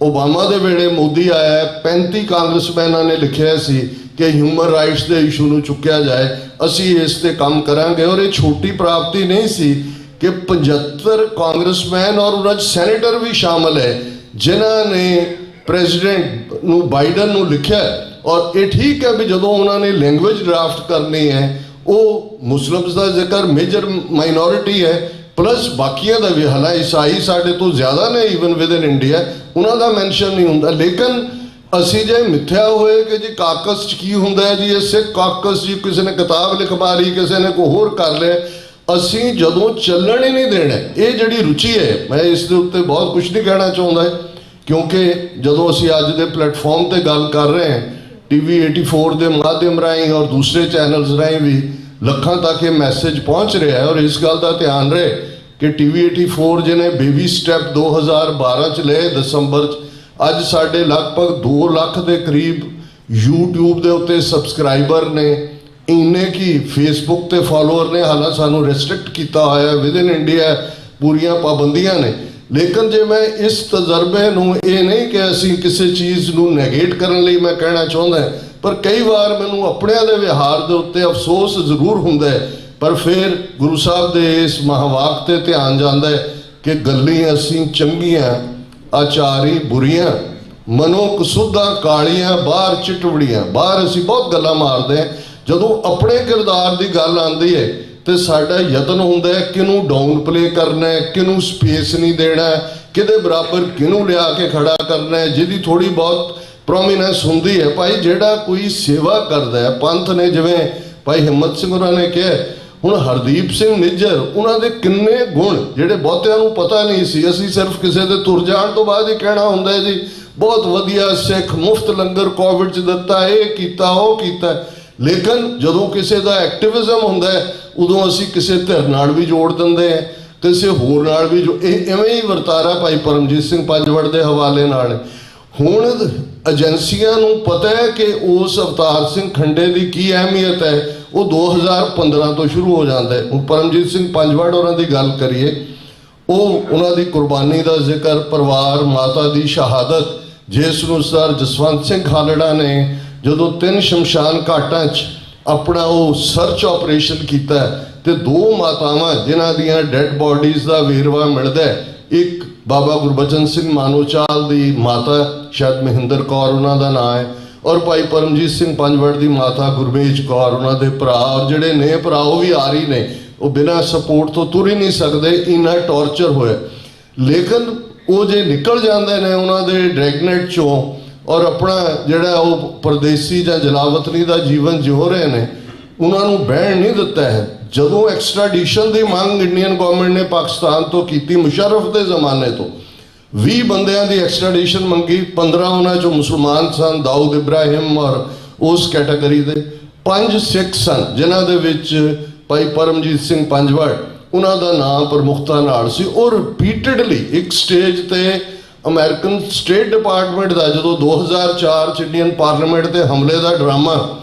A: ਓਬਾਮਾ ਦੇ ਵੇਲੇ ਮੋਦੀ ਆਇਆ 35 ਕਾਂਗਰਸਮੈਨਾਂ ਨੇ ਲਿਖਿਆ ਸੀ ਕਿ ਹਿਊਮਨ ਰਾਈਟਸ ਦੇ ਇਸ਼ੂ ਨੂੰ ਚੁੱਕਿਆ ਜਾਏ, ਅਸੀਂ ਇਸ ਤੇ ਕੰਮ ਕਰਾਂਗੇ। ਔਰ ਇਹ ਛੋਟੀ ਪ੍ਰਾਪਤੀ ਨਹੀਂ ਸੀ ਕਿ 75 ਕਾਂਗਰਸਮੈਨ ਔਰ ਉਹਨਾਂ 'ਚ ਸੈਨੇਟਰ ਵੀ ਸ਼ਾਮਲ ਹੈ ਜਿਨ੍ਹਾਂ ਨੇ ਪ੍ਰੈਜ਼ੀਡੈਂਟ ਨੂੰ ਬਾਈਡਨ ਨੂੰ ਲਿਖਿਆ। ਔਰ ਇਹ ਠੀਕ ਹੈ ਵੀ ਜਦੋਂ ਉਹਨਾਂ ਨੇ ਲੈਂਗੁਏਜ ਡਰਾਫਟ ਕਰਨੀ ਹੈ, ਉਹ ਮੁਸਲਿਮਸ ਦਾ ਜ਼ਿਕਰ ਮੇਜਰ ਮਾਈਨੋਰਿਟੀ ਹੈ, ਪਲੱਸ ਬਾਕੀਆਂ ਦਾ ਵੀ, ਹਾਲਾਂਕਿ ਈਸਾਈ ਸਾਡੇ ਤੋਂ ਜ਼ਿਆਦਾ ਨੇ ਈਵਨ ਵਿਦ ਇਨ ਇੰਡੀਆ, ਉਹਨਾਂ ਦਾ ਮੈਂਸ਼ਨ ਨਹੀਂ ਹੁੰਦਾ। ਲੇਕਿਨ ਅਸੀਂ ਜੇ ਮਿੱਥਿਆ ਹੋਏ ਕਿ ਜੀ ਕਾਕਸ 'ਚ ਕੀ ਹੁੰਦਾ ਹੈ ਜੀ, ਇਹ ਸਿੱਖ ਕਾਕਸ ਜੀ, ਕਿਸੇ ਨੇ ਕਿਤਾਬ ਲਿਖ ਮਾਰੀ, ਕਿਸੇ ਨੇ ਕੋਈ ਹੋਰ ਕਰ ਲਿਆ, ਅਸੀਂ ਜਦੋਂ ਚੱਲਣ ਹੀ ਨਹੀਂ ਦੇਣਾ। ਇਹ ਜਿਹੜੀ ਰੁਚੀ ਹੈ, ਮੈਂ ਇਸ ਦੇ ਉੱਤੇ ਬਹੁਤ ਕੁਝ ਨਹੀਂ ਕਹਿਣਾ ਚਾਹੁੰਦਾ ਹੈ ਕਿਉਂਕਿ ਜਦੋਂ ਅਸੀਂ ਅੱਜ ਦੇ ਪਲੇਟਫਾਰਮ ਤੇ ਗੱਲ ਕਰ ਰਹੇ ਹਾਂ, TV 84 ਦੇ ਮਾਧਿਅਮ ਰਾਹੀਂ ਔਰ ਦੂਸਰੇ ਚੈਨਲਸ ਰਾਹੀਂ ਵੀ ਲੱਖਾਂ ਤੱਕ ਇਹ ਮੈਸੇਜ ਪਹੁੰਚ ਰਿਹਾ ਹੈ। ਔਰ ਇਸ ਗੱਲ ਦਾ ਧਿਆਨ ਰਹੇ ਕਿ TV 84 ਜਿਹਨੇ ਬੇਬੀ ਸਟੈਪ 2012 'ਚ ਲਏ ਦਸੰਬਰ 'ਚ, ਅੱਜ ਸਾਡੇ ਲਗਭਗ 2 ਲੱਖ ਦੇ ਕਰੀਬ YouTube ਦੇ ਉੱਤੇ ਸਬਸਕ੍ਰਾਈਬਰ ਨੇ, ਇੰਨੇ ਕੀ ਫੇਸਬੁੱਕ ਤੇ ਫਾਲੋਅਰ ਨੇ। ਹਾਲਾਂਕਿ ਸਾਨੂੰ ਰੈਸਟ੍ਰਿਕਟ ਕੀਤਾ ਹੋਇਆ ਵਿਦ ਇਨ ਇੰਡੀਆ, ਪੂਰੀਆਂ ਪਾਬੰਦੀਆਂ ਨੇ। ਲੇਕਿਨ ਜੇ ਮੈਂ ਇਸ ਤਜਰਬੇ ਨੂੰ, ਇਹ ਨਹੀਂ ਕਿ ਅਸੀਂ ਕਿਸੇ ਚੀਜ਼ ਨੂੰ ਨੈਗੇਟ ਕਰਨ ਲਈ ਮੈਂ ਕਹਿਣਾ ਚਾਹੁੰਦਾ, ਪਰ ਕਈ ਵਾਰ ਮੈਨੂੰ ਆਪਣਿਆਂ ਦੇ ਵਿਹਾਰ ਦੇ ਉੱਤੇ ਅਫਸੋਸ ਜ਼ਰੂਰ ਹੁੰਦਾ ਹੈ। ਪਰ ਫਿਰ ਗੁਰੂ ਸਾਹਿਬ ਦੇ ਇਸ ਮਹਾਵਾਕ ਤੇ ਧਿਆਨ ਜਾਂਦਾ ਹੈ ਕਿ ਗੱਲੀਆਂ ਅਸੀਂ ਚੰਗੀਆਂ ਆਚਾਰੀ ਬੁਰੀਆਂ, ਮਨੋਂ ਕਸੁੱਧਾਂ ਕਾਲੀਆਂ ਬਾਹਰ ਚਿਟਵੜੀਆਂ। ਬਾਹਰ ਅਸੀਂ ਬਹੁਤ ਗੱਲਾਂ ਮਾਰਦੇ ਹਾਂ, ਜਦੋਂ ਆਪਣੇ ਕਿਰਦਾਰ ਦੀ ਗੱਲ ਆਉਂਦੀ ਹੈ ਤੇ ਸਾਡਾ ਯਤਨ ਹੁੰਦਾ ਹੈ ਕਿਹਨੂੰ ਡਾਊਨ ਪਲੇ ਕਰਨਾ ਹੈ, ਕਿਹਨੂੰ ਸਪੇਸ ਨਹੀਂ ਦੇਣਾ, ਕਿਹਦੇ ਬਰਾਬਰ ਕਿਹਨੂੰ ਲਿਆ ਕੇ ਖੜਾ ਕਰਨਾ ਹੈ, ਜਿਹਦੀ ਥੋੜੀ ਬਹੁਤ ਪ੍ਰੋਮੀਨੈਂਸ ਹੁੰਦੀ ਹੈ। ਭਾਈ ਜਿਹੜਾ ਕੋਈ ਸੇਵਾ ਕਰਦਾ ਹੈ, ਪੰਥ ਨੇ ਜਿਵੇਂ ਭਾਈ ਹਿੰਮਤ ਸਿੰਘ ਹੋਰਾਂ ਨੇ ਕਿਹਾ, ਹੁਣ ਹਰਦੀਪ ਸਿੰਘ ਨਿੱਜਰ, ਉਹਨਾਂ ਦੇ ਕਿੰਨੇ ਗੁਣ ਜਿਹੜੇ ਬਹੁਤਿਆਂ ਨੂੰ ਪਤਾ ਨਹੀਂ ਸੀ। ਅਸੀਂ ਸਿਰਫ ਕਿਸੇ ਦੇ ਤੁਰ ਜਾਣ ਤੋਂ ਬਾਅਦ ਹੀ ਕਹਿਣਾ ਹੁੰਦਾ ਹੈ ਜੀ ਬਹੁਤ ਵਧੀਆ ਸਿੱਖ, ਮੁਫਤ ਲੰਗਰ ਕੋਵਿਡ 'ਚ ਦਿੱਤਾ, ਇਹ ਕੀਤਾ ਉਹ ਕੀਤਾ। ਲੇਕਿਨ ਜਦੋਂ ਕਿਸੇ ਦਾ ਐਕਟਿਵਿਜ਼ਮ ਹੁੰਦਾ ਹੈ ਉਦੋਂ ਅਸੀਂ ਕਿਸੇ ਧਿਰ ਨਾਲ ਵੀ ਜੋੜ ਦਿੰਦੇ ਹਾਂ, ਕਿਸੇ ਹੋਰ ਨਾਲ ਵੀ। ਇਹ ਇਵੇਂ ਹੀ ਵਰਤਾਰਾ ਭਾਈ ਪਰਮਜੀਤ ਸਿੰਘ ਪੰਜਵੜ ਦੇ ਹਵਾਲੇ ਨਾਲ। ਹੁਣ ਏਜੰਸੀਆਂ ਨੂੰ ਪਤਾ ਹੈ ਕਿ ਉਸ ਅਵਤਾਰ ਸਿੰਘ ਖੰਡੇ ਦੀ ਕੀ ਅਹਿਮੀਅਤ ਹੈ, ਉਹ 2015 ਤੋਂ ਸ਼ੁਰੂ ਹੋ ਜਾਂਦਾ ਹੈ। ਹੁਣ ਪਰਮਜੀਤ ਸਿੰਘ ਪੰਜਵੜ ਹੋਰਾਂ ਦੀ ਗੱਲ ਕਰੀਏ, ਉਹਨਾਂ ਦੀ ਕੁਰਬਾਨੀ ਦਾ ਜ਼ਿਕਰ, ਪਰਿਵਾਰ, ਮਾਤਾ ਦੀ ਸ਼ਹਾਦਤ, ਜਿਸ ਨੂੰ ਸਰ ਜਸਵੰਤ ਸਿੰਘ ਖਾਲੜਾ ਨੇ ਜਦੋਂ 3 ਸ਼ਮਸ਼ਾਨ ਘਾਟਾਂ 'ਚ ਆਪਣਾ ਉਹ ਸਰਚ ਆਪਰੇਸ਼ਨ ਕੀਤਾ ਤੇ 2 ਮਾਤਾਵਾਂ ਜਿਨ੍ਹਾਂ ਦੀਆਂ ਡੈਡ ਬਾਡੀਜ਼ ਦਾ ਵੇਰਵਾ ਮਿਲਦਾ ਹੈ, ਇੱਕ ਬਾਬਾ ਗੁਰਬਚਨ ਸਿੰਘ ਮਾਨੋਚਾਲ ਦੀ ਮਾਤਾ, ਸ਼ਾਇਦ ਮਹਿੰਦਰ ਕੌਰ ਉਹਨਾਂ ਦਾ ਨਾਂ ਹੈ, ਔਰ ਭਾਈ ਪਰਮਜੀਤ ਸਿੰਘ ਪੰਜਵੜ ਦੀ ਮਾਤਾ ਗੁਰਮੇਜ ਕੌਰ, ਉਹਨਾਂ ਦੇ ਭਰਾ। ਔਰ ਜਿਹੜੇ ਨੇ ਭਰਾ ਉਹ ਵੀ ਆ ਰਹੀ ਨੇ, ਉਹ ਬਿਨਾਂ ਸਪੋਰਟ ਤੋਂ ਤੁਰ ਹੀ ਨਹੀਂ ਸਕਦੇ, ਇੰਨਾ ਟੌਰਚਰ ਹੋਇਆ। ਲੇਕਿਨ ਉਹ ਜੇ ਨਿਕਲ ਜਾਂਦੇ ਨੇ ਉਹਨਾਂ ਦੇ ਡਰੈਗਨੇਟ 'ਚੋਂ ਔਰ ਆਪਣਾ ਜਿਹੜਾ ਉਹ ਪਰਦੇਸੀ ਜਾਂ ਜਲਾਵਤਨੀ ਦਾ ਜੀਵਨ ਜਿਉ ਰਹੇ ਨੇ, ਉਹਨਾਂ ਨੂੰ ਬਹਿਣ ਨਹੀਂ ਦਿੱਤਾ ਹੈ। ਜਦੋਂ ਐਕਸਟ੍ਰਾਡੀਸ਼ਨ ਦੀ ਮੰਗ ਇੰਡੀਅਨ ਗਵਰਨਮੈਂਟ ਨੇ ਪਾਕਿਸਤਾਨ ਤੋਂ ਕੀਤੀ, ਮੁਸ਼ਰਫ ਦੇ ਜ਼ਮਾਨੇ ਤੋਂ 20 ਬੰਦਿਆਂ ਦੀ ਐਕਸਟ੍ਰਾਡੀਸ਼ਨ ਮੰਗੀ, 15 ਉਹਨਾਂ 'ਚੋਂ ਮੁਸਲਮਾਨ ਸਨ, ਦਾਊਦ ਇਬਰਾਹਿਮ ਔਰ ਉਸ ਕੈਟਾਗਰੀ ਦੇ, 5 ਸਿੱਖ ਸਨ ਜਿਨ੍ਹਾਂ ਦੇ ਵਿੱਚ ਭਾਈ ਪਰਮਜੀਤ ਸਿੰਘ ਪੰਜਵੜ, ਉਹਨਾਂ ਦਾ ਨਾਮ ਪ੍ਰਮੁਖਤਾ ਨਾਲ ਸੀ। ਔਰ ਰਿਪੀਟਡਲੀ ਇੱਕ ਸਟੇਜ ਤੇ ਅਮਰੀਕਨ ਸਟੇਟ ਡਿਪਾਰਟਮੈਂਟ ਦਾ ਜਦੋਂ 2004 'ਚ ਇੰਡੀਅਨ ਪਾਰਲੀਮੈਂਟ ਤੇ ਹਮਲੇ ਦਾ ਡਰਾਮਾ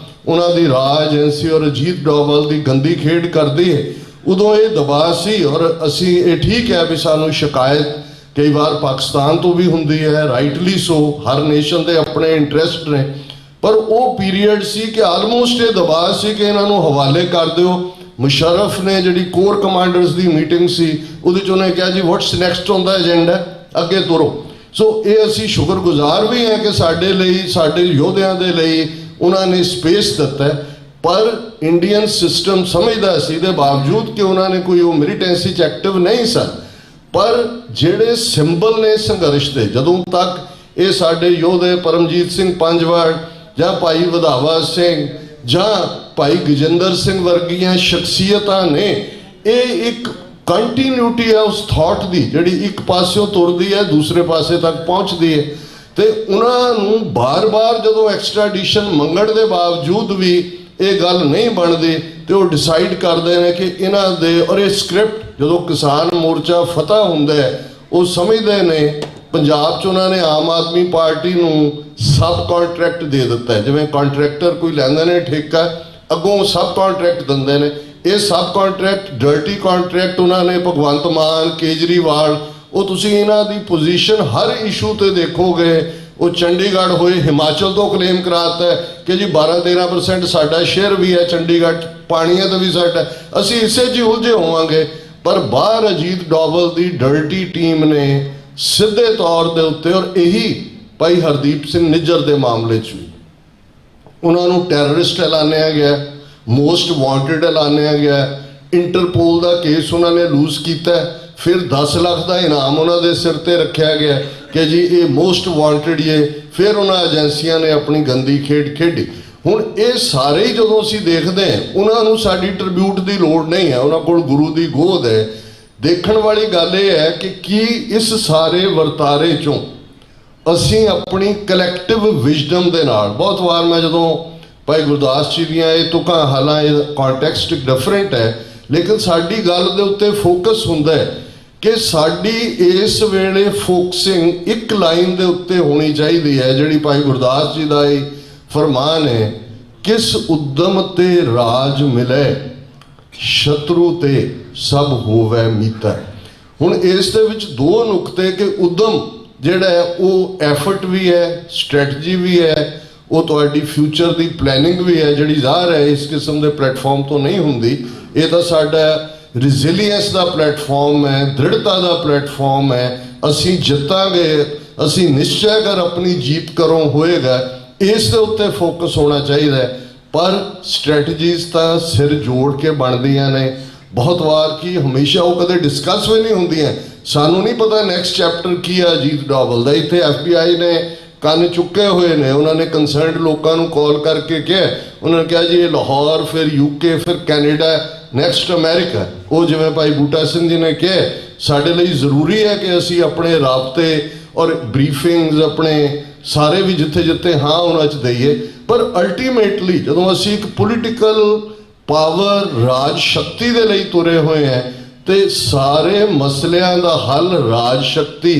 A: ਉਹਨਾਂ ਦੀ ਰਾਜ ਏਜੰਸੀ ਔਰ ਅਜੀਤ ਡੋਵਲ ਦੀ ਗੰਦੀ ਖੇਡ ਕਰਦੀ ਹੈ, ਉਦੋਂ ਇਹ ਦਬਾਅ ਸੀ। ਔਰ ਅਸੀਂ ਇਹ ਠੀਕ ਹੈ ਵੀ ਸਾਨੂੰ ਸ਼ਿਕਾਇਤ ਕਈ ਵਾਰ ਪਾਕਿਸਤਾਨ ਤੋਂ ਵੀ ਹੁੰਦੀ ਹੈ, ਰਾਈਟਲੀ ਸੋ, ਹਰ ਨੇਸ਼ਨ ਦੇ ਆਪਣੇ ਇੰਟਰਸਟ ਨੇ, ਪਰ ਉਹ ਪੀਰੀਅਡ ਸੀ ਕਿ ਆਲਮੋਸਟ ਇਹ ਦਬਾਅ ਸੀ ਕਿ ਇਹਨਾਂ ਨੂੰ ਹਵਾਲੇ ਕਰ ਦਿਓ। ਮੁਸ਼ਰਫ ਨੇ ਜਿਹੜੀ ਕੋਰ ਕਮਾਂਡਰਸ ਦੀ ਮੀਟਿੰਗ ਸੀ ਉਹਦੇ 'ਚ ਉਹਨੇ ਕਿਹਾ ਜੀ what's next on the agenda, ਅੱਗੇ ਤੁਰੋ। ਸੋ ਇਹ ਅਸੀਂ ਸ਼ੁਕਰਗੁਜ਼ਾਰ ਵੀ ਹਾਂ ਕਿ ਸਾਡੇ ਲਈ, ਸਾਡੇ ਯੋਧਿਆਂ ਦੇ ਲਈ ਉਹਨਾਂ ਨੇ ਸਪੇਸ ਦਿੱਤਾ, ਪਰ ਇੰਡੀਅਨ ਸਿਸਟਮ ਸਮਝਦਾ ਸੀ ਦੇ ਬਾਵਜੂਦ ਕਿ ਉਹਨਾਂ ਨੇ ਕੋਈ ਉਹ ਮਿਲੀਟੈਂਸੀ 'ਚ ਐਕਟਿਵ ਨਹੀਂ ਸਨ, ਪਰ ਜਿਹੜੇ ਸਿੰਬਲ ਨੇ ਸੰਘਰਸ਼ ਦੇ, ਜਦੋਂ ਤੱਕ ਇਹ ਸਾਡੇ ਯੋਧੇ ਪਰਮਜੀਤ ਸਿੰਘ ਪੰਜਵੜ ਜਾਂ ਭਾਈ ਵਧਾਵਾ ਸਿੰਘ ਜਾਂ ਭਾਈ ਗਜਿੰਦਰ ਸਿੰਘ ਵਰਗੀਆਂ ਸ਼ਖਸੀਅਤਾਂ ਨੇ, ਇਹ ਇੱਕ ਕੰਟੀਨਿਊਟੀ ਹੈ ਉਸ ਥਾਟ ਦੀ ਜਿਹੜੀ ਇੱਕ ਪਾਸਿਓਂ ਤੁਰਦੀ ਹੈ ਦੂਸਰੇ ਪਾਸੇ ਤੱਕ ਪਹੁੰਚਦੀ ਹੈ। ਤੇ ਉਹਨਾਂ ਨੂੰ ਬਾਰ-ਬਾਰ ਜਦੋਂ ਐਕਸਟ੍ਰਾਡੀਸ਼ਨ ਮੰਗਣ ਦੇ ਬਾਵਜੂਦ ਵੀ ਇਹ ਗੱਲ ਨਹੀਂ ਬਣਦੀ ਤੇ ਉਹ ਡਿਸਾਈਡ ਕਰਦੇ ਨੇ ਕਿ ਇਹਨਾਂ ਦੇ ਔਰ ਇਹ ਸਕ੍ਰਿਪਟ ਜਦੋਂ ਕਿਸਾਨ ਮੋਰਚਾ ਫਤਹ ਹੁੰਦਾ ਹੈ ਉਹ ਸਮਝਦੇ ਨੇ ਪੰਜਾਬ 'ਚ ਉਹਨਾਂ ਨੇ ਆਮ ਆਦਮੀ ਪਾਰਟੀ ਨੂੰ ਸਬ ਕੰਟਰੈਕਟ ਦੇ ਦਿੱਤਾ ਹੈ। ਜਿਵੇਂ ਕੰਟਰੈਕਟਰ ਕੋਈ ਲੈਂਦੇ ਨੇ ਠੇਕਾ, ਅੱਗੋਂ ਸਬ ਕੰਟਰੈਕਟ ਦਿੰਦੇ ਨੇ। ਇਹ ਸਬ ਕੰਟਰੈਕਟ ਡਰਟੀ ਕੰਟਰੈਕਟ ਉਹਨਾਂ ਨੇ ਭਗਵੰਤ ਮਾਨ, ਕੇਜਰੀਵਾਲ, ਉਹ ਤੁਸੀਂ ਇਹਨਾਂ ਦੀ ਪੋਜੀਸ਼ਨ ਹਰ ਇਸ਼ੂ ਤੇ ਦੇਖੋਗੇ। ਉਹ ਚੰਡੀਗੜ੍ਹ ਹੋਏ ਹਿਮਾਚਲ ਤੋਂ ਕਲੇਮ ਕਰਾਤਾ ਕਿ ਜੀ 12-13% ਸਾਡਾ ਸ਼ੇਅਰ ਵੀ ਹੈ ਚੰਡੀਗੜ੍ਹ 'ਚ, ਪਾਣੀਆਂ ਦਾ ਵੀ ਸਾਡਾ, ਅਸੀਂ ਇਸੇ 'ਚ ਉਲਝੇ ਹੋਵਾਂਗੇ। ਪਰ ਬਾਹਰ ਅਜੀਤ ਡੋਵਲ ਦੀ ਡਰਟੀ ਟੀਮ ਨੇ ਸਿੱਧੇ ਤੌਰ ਦੇ ਉੱਤੇ, ਔਰ ਇਹੀ ਭਾਈ ਹਰਦੀਪ ਸਿੰਘ ਨਿੱਜਰ ਦੇ ਮਾਮਲੇ 'ਚ ਵੀ ਉਹਨਾਂ ਨੂੰ ਟੈਰਰਿਸਟ ਐਲਾਨਿਆ ਗਿਆ, ਮੋਸਟ ਵਾਂਟਡ ਐਲਾਨਿਆ ਗਿਆ। ਇੰਟਰਪੋਲ ਦਾ ਕੇਸ ਉਹਨਾਂ ਨੇ ਲੂਜ਼ ਕੀਤਾ, ਫਿਰ 10 ਲੱਖ ਦਾ ਇਨਾਮ ਉਹਨਾਂ ਦੇ ਸਿਰ ਤੇ ਰੱਖਿਆ ਗਿਆ ਕਿ ਜੀ ਇਹ ਮੋਸਟ ਵਾਂਟਡ ਹੀ। ਫਿਰ ਉਹਨਾਂ ਏਜੰਸੀਆਂ ਨੇ ਆਪਣੀ ਗੰਦੀ ਖੇਡ ਖੇਡੀ। ਹੁਣ ਇਹ ਸਾਰੇ ਹੀ ਜਦੋਂ ਅਸੀਂ ਦੇਖਦੇ ਹਾਂ, ਉਹਨਾਂ ਨੂੰ ਸਾਡੀ ਟ੍ਰਿਬਿਊਟ ਦੀ ਲੋੜ ਨਹੀਂ ਹੈ, ਉਹਨਾਂ ਕੋਲ ਗੁਰੂ ਦੀ ਗੋਦ ਹੈ। ਦੇਖਣ ਵਾਲੀ ਗੱਲ ਇਹ ਹੈ ਕਿ ਕੀ ਇਸ ਸਾਰੇ ਵਰਤਾਰੇ 'ਚੋਂ ਅਸੀਂ ਆਪਣੀ ਕਲੈਕਟਿਵ ਵਿਜ਼ਡਮ ਦੇ ਨਾਲ, ਬਹੁਤ ਵਾਰ ਮੈਂ ਜਦੋਂ ਭਾਈ ਗੁਰਦਾਸ ਜੀ ਦੀਆਂ ਇਹ ਤੁਕਾਂ, ਹਾਲਾਂ ਇਹ ਕੰਟੈਕਸਟ ਡਿਫਰੈਂਟ ਹੈ, ਲੇਕਿਨ ਸਾਡੀ ਗੱਲ ਦੇ ਉੱਤੇ ਫੋਕਸ ਹੁੰਦਾ ਹੈ ਕਿ ਸਾਡੀ ਇਸ ਵੇਲੇ ਫੋਕਸਿੰਗ ਇੱਕ ਲਾਈਨ ਦੇ ਉੱਤੇ ਹੋਣੀ ਚਾਹੀਦੀ ਹੈ, ਜਿਹੜੀ ਭਾਈ ਗੁਰਦਾਸ ਜੀ ਦਾ ਇਹ ਫਰਮਾਨ ਹੈ, ਕਿਸ ਉਦਮ ਤੇ ਰਾਜ ਮਿਲੇ, ਸ਼ਤਰੂ ਤੇ ਸਭ ਹੋਵੇ ਮੀਤਾ। ਹੁਣ ਇਸ ਦੇ ਵਿੱਚ ਦੋ ਨੁਕਤੇ ਕਿ ਉਦਮ ਜਿਹੜਾ ਹੈ ਉਹ ਐਫਰਟ ਵੀ ਹੈ, ਸਟ੍ਰੈਟਜੀ ਵੀ ਹੈ, ਉਹ ਤੁਹਾਡੀ ਫਿਊਚਰ ਦੀ ਪਲੈਨਿੰਗ ਵੀ ਹੈ, ਜਿਹੜੀ ਜ਼ਾਹਰ ਹੈ ਇਸ ਕਿਸਮ ਦੇ ਪਲੇਟਫਾਰਮ ਤੋਂ ਨਹੀਂ ਹੁੰਦੀ। ਇਹ ਤਾਂ ਸਾਡਾ ਰੈਜ਼ਿਲੀਅੰਸ ਦਾ ਪਲੇਟਫਾਰਮ ਹੈ, ਦ੍ਰਿੜਤਾ ਦਾ ਪਲੇਟਫਾਰਮ ਹੈ। ਅਸੀਂ ਜਿੱਤਾਂਗੇ, ਅਸੀਂ ਨਿਸ਼ਚੈ ਕਰ ਆਪਣੀ ਜੀਤ ਕਰੋ ਹੋਏਗਾ, ਇਸ ਦੇ ਉੱਤੇ ਫੋਕਸ ਹੋਣਾ ਚਾਹੀਦਾ ਹੈ। ਪਰ ਸਟ੍ਰੈਟਜੀਜ਼ ਤਾਂ ਸਿਰ ਜੋੜ ਕੇ ਬਣਦੀਆਂ ਨੇ, ਬਹੁਤ ਵਾਰ ਕੀ ਹਮੇਸ਼ਾ ਉਹ ਕਦੇ ਡਿਸਕਸ ਵੀ ਨਹੀਂ ਹੁੰਦੀਆਂ। ਸਾਨੂੰ ਨਹੀਂ ਪਤਾ ਨੈਕਸਟ ਚੈਪਟਰ ਕੀ ਹੈ ਅਜੀਤ ਡੋਵਲ ਦਾ। ਇੱਥੇ FBI ਨੇ ਕੰਨ ਚੁੱਕੇ ਹੋਏ ਨੇ, ਉਹਨਾਂ ਨੇ ਕੰਸਰਨਡ ਲੋਕਾਂ ਨੂੰ ਕਾਲ ਕਰਕੇ ਕਿਹਾ, ਉਹਨਾਂ ਨੇ ਕਿਹਾ ਜੀ ਇਹ ਲਾਹੌਰ, ਫਿਰ UK, ਫਿਰ ਕੈਨੇਡਾ, ਨੈਕਸਟ ਅਮੈਰੀਕਾ। ਉਹ ਜਿਵੇਂ ਭਾਈ ਬੂਟਾ ਸਿੰਘ ਜੀ ਨੇ ਕਿਹਾ, ਸਾਡੇ ਲਈ ਜ਼ਰੂਰੀ ਹੈ ਕਿ ਅਸੀਂ ਆਪਣੇ ਰਾਬਤੇ ਔਰ ਬਰੀਫਿੰਗਸ ਆਪਣੇ ਸਾਰੇ ਵੀ ਜਿੱਥੇ ਜਿੱਥੇ ਹਾਂ ਉਹਨਾਂ 'ਚ ਦਈਏ। ਪਰ ਅਲਟੀਮੇਟਲੀ ਜਦੋਂ ਅਸੀਂ ਇੱਕ ਪੋਲੀਟੀਕਲ ਪਾਵਰ, ਰਾਜ ਸ਼ਕਤੀ ਦੇ ਲਈ ਤੁਰੇ ਹੋਏ ਹਾਂ, ਤੇ ਸਾਰੇ ਮਸਲਿਆਂ ਦਾ ਹੱਲ ਰਾਜ ਸ਼ਕਤੀ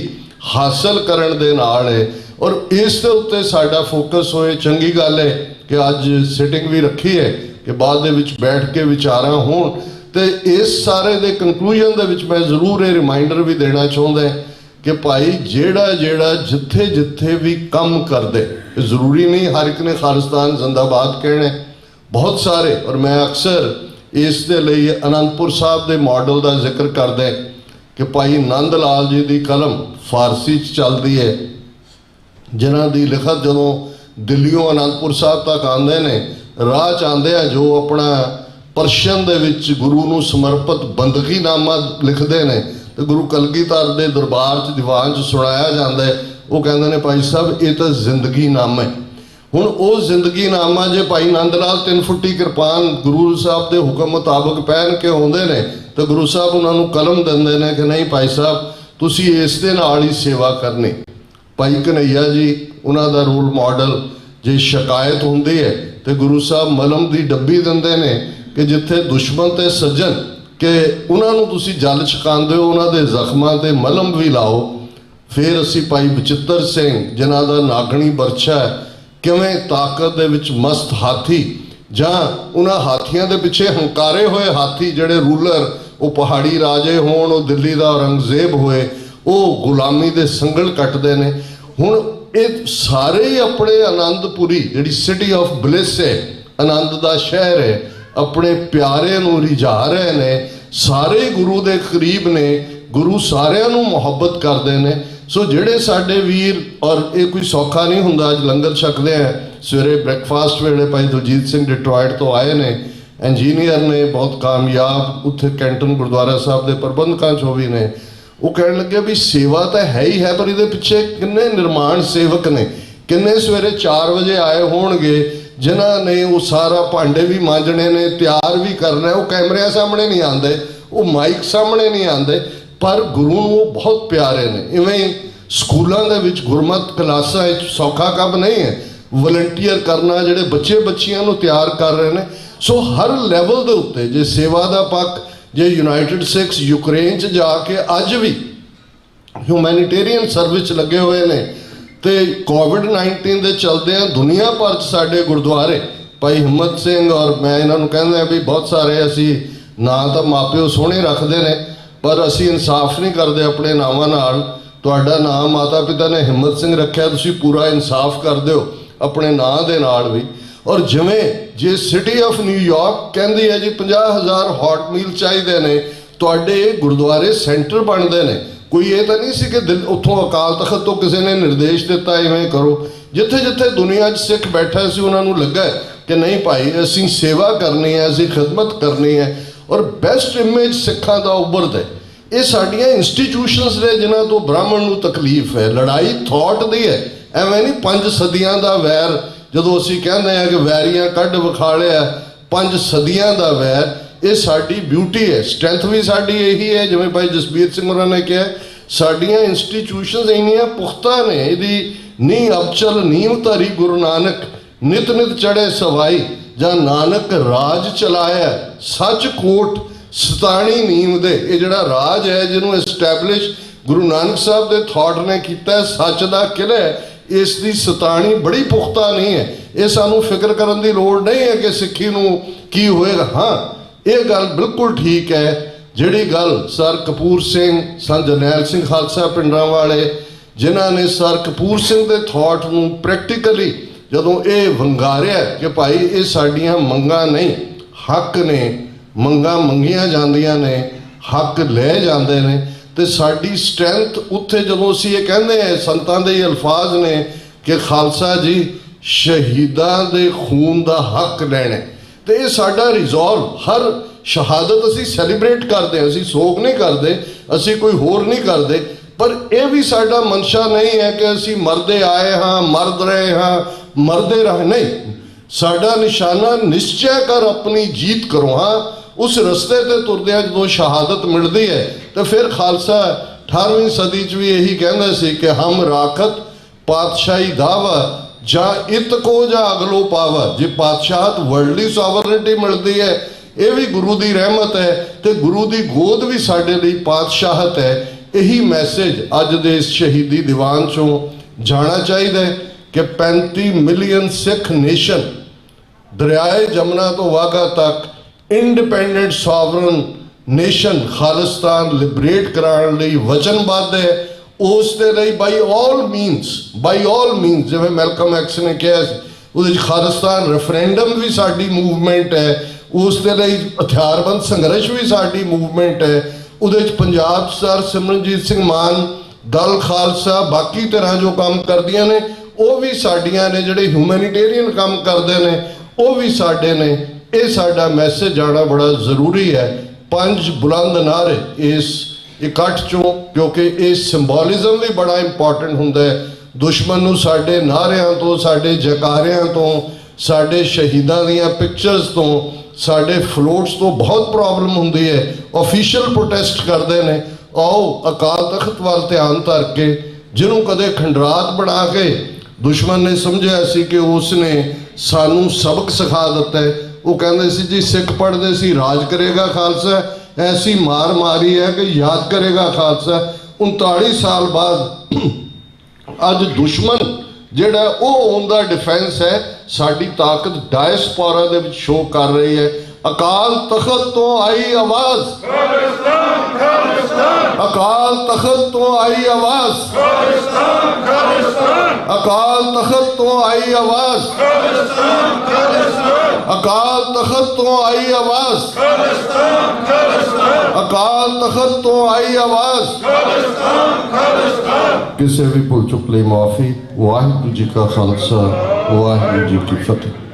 A: ਹਾਸਲ ਕਰਨ ਦੇ ਨਾਲ ਹੈ, ਔਰ ਇਸ ਦੇ ਉੱਤੇ ਸਾਡਾ ਫੋਕਸ ਹੋਏ। ਚੰਗੀ ਗੱਲ ਹੈ ਕਿ ਅੱਜ ਸਿਟਿੰਗ ਵੀ ਰੱਖੀ ਹੈ ਕਿ ਬਾਅਦ ਦੇ ਵਿੱਚ ਬੈਠ ਕੇ ਵਿਚਾਰਾਂ ਹੋਣ। ਤੇ ਇਸ ਸਾਰੇ ਦੇ ਕਨਕਲੂਜਨ ਦੇ ਵਿੱਚ ਮੈਂ ਜ਼ਰੂਰ ਇਹ ਰਿਮਾਈਂਡਰ ਵੀ ਦੇਣਾ ਚਾਹੁੰਦਾ ਕਿ ਭਾਈ ਜਿਹੜਾ ਜਿੱਥੇ ਜਿੱਥੇ ਵੀ ਕੰਮ ਕਰਦੇ, ਜ਼ਰੂਰੀ ਨਹੀਂ ਹਰ ਇੱਕ ਨੇ ਖਾਲਿਸਤਾਨ ਜ਼ਿੰਦਾਬਾਦ ਕਹਿਣਾ, ਬਹੁਤ ਸਾਰੇ, ਔਰ ਮੈਂ ਅਕਸਰ ਇਸ ਦੇ ਲਈ ਅਨੰਦਪੁਰ ਸਾਹਿਬ ਦੇ ਮਾਡਲ ਦਾ ਜ਼ਿਕਰ ਕਰਦਾ ਕਿ ਭਾਈ ਨੰਦ ਲਾਲ ਜੀ ਦੀ ਕਲਮ ਫਾਰਸੀ 'ਚ ਚੱਲਦੀ ਹੈ, ਜਿਨ੍ਹਾਂ ਦੀ ਲਿਖਤ ਜਦੋਂ ਦਿੱਲੀੋਂ ਅਨੰਦਪੁਰ ਸਾਹਿਬ ਤੱਕ ਆਉਂਦੇ ਨੇ, ਰਾਹ 'ਚ ਆਉਂਦੇ ਆ ਜੋ ਆਪਣਾ ਪਰਸ਼ੀਅਨ ਦੇ ਵਿੱਚ ਗੁਰੂ ਨੂੰ ਸਮਰਪਿਤ ਬੰਦਗੀਨਾਮਾ ਲਿਖਦੇ ਨੇ, ਤੇ ਗੁਰੂ ਕਲਗੀਧਰ ਦੇ ਦਰਬਾਰ 'ਚ ਦੀਵਾਨ 'ਚ ਸੁਣਾਇਆ ਜਾਂਦਾ ਹੈ। ਉਹ ਕਹਿੰਦੇ ਨੇ ਭਾਈ ਸਾਹਿਬ ਇਹ ਤਾਂ ਜ਼ਿੰਦਗੀਨਾਮਾ ਹੈ। ਹੁਣ ਉਹ ਜ਼ਿੰਦਗੀਨਾਮਾ ਜੇ ਭਾਈ ਨੰਦ ਲਾਲ 3 ਫੁੱਟੀ ਕਿਰਪਾਨ ਗੁਰੂ ਸਾਹਿਬ ਦੇ ਹੁਕਮ ਮੁਤਾਬਕ ਪਹਿਨ ਕੇ ਆਉਂਦੇ ਨੇ, ਤੇ ਗੁਰੂ ਸਾਹਿਬ ਉਹਨਾਂ ਨੂੰ ਕਲਮ ਦਿੰਦੇ ਨੇ ਕਿ ਨਹੀਂ ਭਾਈ ਸਾਹਿਬ ਤੁਸੀਂ ਇਸ ਦੇ ਨਾਲ ਹੀ ਸੇਵਾ ਕਰਨੀ। ਭਾਈ ਕਨਈਆ ਜੀ ਉਹਨਾਂ ਦਾ ਰੋਲ ਮਾਡਲ, ਜੇ ਸ਼ਿਕਾਇਤ ਹੁੰਦੀ ਹੈ ਤੇ ਗੁਰੂ ਸਾਹਿਬ ਮਲਮ ਦੀ ਡੱਬੀ ਦਿੰਦੇ ਨੇ ਕਿ ਜਿੱਥੇ ਦੁਸ਼ਮਣ ਤੇ ਸੱਜਣ, ਕਿ ਉਹਨਾਂ ਨੂੰ ਤੁਸੀਂ ਜਲ ਛਕਾਉਂਦੇ ਹੋ, ਉਹਨਾਂ ਦੇ ਜ਼ਖਮਾਂ ਤੇ ਮਲਮ ਵੀ ਲਾਓ। ਫਿਰ ਅਸੀਂ ਭਾਈ ਬਚਿੱਤਰ ਸਿੰਘ ਜਿਨ੍ਹਾਂ ਦਾ ਨਾਗਣੀ ਬਰਛਾ ਹੈ, ਕਿਵੇਂ ਤਾਕਤ ਦੇ ਵਿੱਚ ਮਸਤ ਹਾਥੀ, ਜਾਂ ਉਹਨਾਂ ਹਾਥੀਆਂ ਦੇ ਪਿੱਛੇ ਹੰਕਾਰੇ ਹੋਏ ਹਾਥੀ ਜਿਹੜੇ ਰੂਲਰ, ਉਹ ਪਹਾੜੀ ਰਾਜੇ ਹੋਣ, ਉਹ ਦਿੱਲੀ ਦਾ ਔਰੰਗਜ਼ੇਬ ਹੋਏ, ਉਹ ਗੁਲਾਮੀ ਦੇ ਸੰਗਲ ਕੱਟਦੇ ਨੇ। ਹੁਣ ਇਹ ਸਾਰੇ ਹੀ ਆਪਣੇ ਆਨੰਦਪੁਰੀ ਜਿਹੜੀ ਸਿਟੀ ਆਫ ਬਲਿਸ ਹੈ, ਆਨੰਦ ਦਾ ਸ਼ਹਿਰ ਹੈ, ਆਪਣੇ ਪਿਆਰੇ ਨੂੰ ਰਿਝਾ ਰਹੇ ਨੇ, ਸਾਰੇ ਗੁਰੂ ਦੇ ਕਰੀਬ ਨੇ, ਗੁਰੂ ਸਾਰਿਆਂ ਨੂੰ ਮੁਹੱਬਤ ਕਰਦੇ ਨੇ। ਸੋ ਜਿਹੜੇ ਸਾਡੇ ਵੀਰ, ਔਰ ਇਹ ਕੋਈ ਸੌਖਾ ਨਹੀਂ ਹੁੰਦਾ, ਅੱਜ ਲੰਗਰ ਛਕਦੇ ਆ, ਸਵੇਰੇ ਬ੍ਰੇਕਫਾਸਟ ਵੇਲੇ ਭਾਈ ਦਲਜੀਤ ਸਿੰਘ ਡਿਟਰੋਇਟ ਤੋਂ ਆਏ ਨੇ, ਇੰਜੀਨੀਅਰ ਨੇ, ਬਹੁਤ ਕਾਮਯਾਬ, ਉੱਥੇ ਕੈਂਟਨ ਗੁਰਦੁਆਰਾ ਸਾਹਿਬ ਦੇ ਪ੍ਰਬੰਧਕਾਂ 'ਚੋਂ ਵੀ ਨੇ। ਉਹ ਕਹਿਣ ਲੱਗੇ ਵੀ ਸੇਵਾ ਤਾਂ ਹੈ ਹੀ ਹੈ, ਪਰ ਇਹਦੇ ਪਿੱਛੇ ਕਿੰਨੇ ਨਿਰਮਾਣ ਸੇਵਕ ਨੇ, ਕਿੰਨੇ ਸਵੇਰੇ 4 ਵਜੇ ਆਏ ਹੋਣਗੇ, ਜਿਨ੍ਹਾਂ ਨੇ ਉਹ ਸਾਰਾ ਭਾਂਡੇ ਵੀ ਮਾਂਜਣੇ ਨੇ, ਤਿਆਰ ਵੀ ਕਰਨਾ। ਉਹ ਕੈਮਰਿਆਂ ਸਾਹਮਣੇ ਨਹੀਂ ਆਉਂਦੇ, ਉਹ ਮਾਈਕ ਸਾਹਮਣੇ ਨਹੀਂ ਆਉਂਦੇ, ਪਰ ਗੁਰੂ ਨੂੰ ਉਹ ਬਹੁਤ ਪਿਆਰੇ ਨੇ। ਇਵੇਂ स्कूलों के विच गुरमत क्लासां सौखा काम नहीं है। वलंटीयर करना जिहड़े बच्चे बच्चियां नूं तैयार कर रहे हैं। सो हर लैवल के उत्ते जे सेवा का पक्ष, जे यूनाइटेड सिक्स यूक्रेन च जाके अज भी ह्यूमैनिटेरियन सर्विस लगे हुए ने, तो कोविड-19 के चलदे दुनिया भर साडे गुरुद्वारे भाई हिम्मत सिंह और मैं इन्होंने कहना भी बहुत सारे असी ना तो माँ-प्यो सोहने रखते हैं पर असी इंसाफ नहीं करते अपने नावां नाल। तुहाडा नाम माता पिता ने हिम्मत सिंह रखा, तुसीं पूरा इंसाफ कर दो अपने नां दे नाल भी। और जिमें जे सिटी ऑफ न्यूयॉर्क कहती है जी 50,000 हॉट मील चाहिए ने, तुहाडे गुरुद्वारे सेंटर बनते हैं। कोई ये तो नहीं सी कि उत्थों अकाल तखत तो किसी ने निर्देश दिता इवें करो। जिथे जिथे दुनिया सिख बैठा सी उन्होंने लगा कि नहीं भाई असी सेवा करनी है, असी खिदमत करनी है। और बैस्ट इमेज सिखा का उभरदा है। ये साडियां इंस्टीट्यूशनस ने जिन्हां तो ब्राह्मण नूं तकलीफ है। लड़ाई थॉट दी है, एवें नहीं 5 सदियां दा वैर। जदों असी कहते हैं कि वैरियां कढ विखालिया 5 सदियां दा वैर, ये साडी ब्यूटी है। स्ट्रेंथ भी साडी यही है, जिवें भाई जसबीर सिंह होरां ने कहा साडियां इंस्टीट्यूशनस इन्नियां पुख्ता ने। इहदी नींह अबचल नीम धरी गुरु नानक, नित नित चढ़े सवाई जां नानक राज चलाया सच कोट सताणी नीम दे। ये जिहड़ा राज है जिन्हों एस्टैबलिश गुरु नानक साहब के थॉट ने किया, सच का किला है, इसकी सताणी बड़ी पुख्ता नहीं है। ये सानू फिक्र करने की लोड़ नहीं है कि सिक्खी नूं की होएगा। हाँ ये गल बिल्कुल ठीक है जिहड़ी गल सर कपूर सिंह, सन जरनैल सिंह खालसा पिंडां वाले जिन्हां ने सर कपूर सिंह के थॉट नूं प्रैक्टिकली जदों ये वंगारिया कि भाई ये साडियां मंगां नहीं हक ने, मंगां मंगियां जांदियां ने, हक लै जांदे ने। तो साडी स्ट्रेंथ उत्थे जदों असीं ये कहंदे हैं संतां दे अल्फाज ने कि खालसा जी शहीदां दे खून दा हक लैणे, तो ये साडा रिजॉल्व हर शहादत असी सैलीब्रेट करते हैं, असी सोग नहीं करते, असी कोई होर नहीं करते। पर यह भी साडा मंशा नहीं है कि असी मरदे आए हाँ, मरद रहे हाँ, मरदे रहे नहीं। साडा निशाना निश्चय कर अपनी जीत करो। हाँ उस रस्ते ते तुरदियां जो शहादत मिलती है तो फिर खालसा 18वीं सदी च भी यही कहंदा सी कि हम राखत पातशाही दावा जा इत को जा अगलो पावा। जे पातशाहत वर्ल्डली सॉवरनिटी मिलती है ये भी गुरु की रहमत है, तो गुरु की गोद भी साडे लई पातशाहत है। यही मैसेज अज दे इस शहीदी दीवान चों जाना चाहिए कि 35 मिलियन सिख नेशन दरियाए जमुना तो वाघा तक independent sovereign nation Khalistan liberate कराने लई वचनबद्ध है। उस दे लई बाई ऑल मीनस जिवें मैल्कम एक्स ने कहा उहदे विच खालिस्तान रेफरेंडम भी साडी मूवमेंट है, उस दे लई हथियारबंद संघर्ष भी साडी मूवमेंट है। उहदे विच पंजाब सर सिमरनजीत सिंह मान, दल खालसा बाकी तरह जो काम करदियां ने वो भी साडियां ने, जिहड़े ह्यूमैनिटेरियन काम करदे ने वो भी साडे ने। ये साडा मैसेज जाना बड़ा जरूरी है। 5 बुलंद नारे इस इकट्ठ चों, क्योंकि ये सिंबोलिज्म भी बड़ा इंपॉर्टेंट हुंदा है। दुश्मन नूं साडे नारियां तो, साडे जकारियां तो, साडे शहीदां दीयां पिक्चर्स तो, साडे फ्लोट्स तो बहुत प्रॉब्लम हुंदी है। ऑफिशियल प्रोटेस्ट करते हैं। आओ अकाल तखत वाल ध्यान धर के, जिन्हों कदे खंडरात बना के दुश्मन ने समझिया सी कि उसने सानू सबक सिखा दिता है। वो कहते सी जी सिख पढ़ते सी राज करेगा खालसा, ऐसी मार मारी है कि याद करेगा खालसा। 39 साल बाद अज दुश्मन जिहड़ा वो उनका डिफेंस है, साडी ताकत डायस्पोरा दे विच शो कर रही है। अकाल तखत तो आई आवाज, अकाल तखत तो आई आवाज, अकाल तखत तो आई आवाज, अकाल तखत तो आई आवाज, अकाल तखत तो आई आवाज। किसी भी भुल चुक लई माफी। वाहिगुरू जी का खालसा, वाहिगुरू जी की फतेह।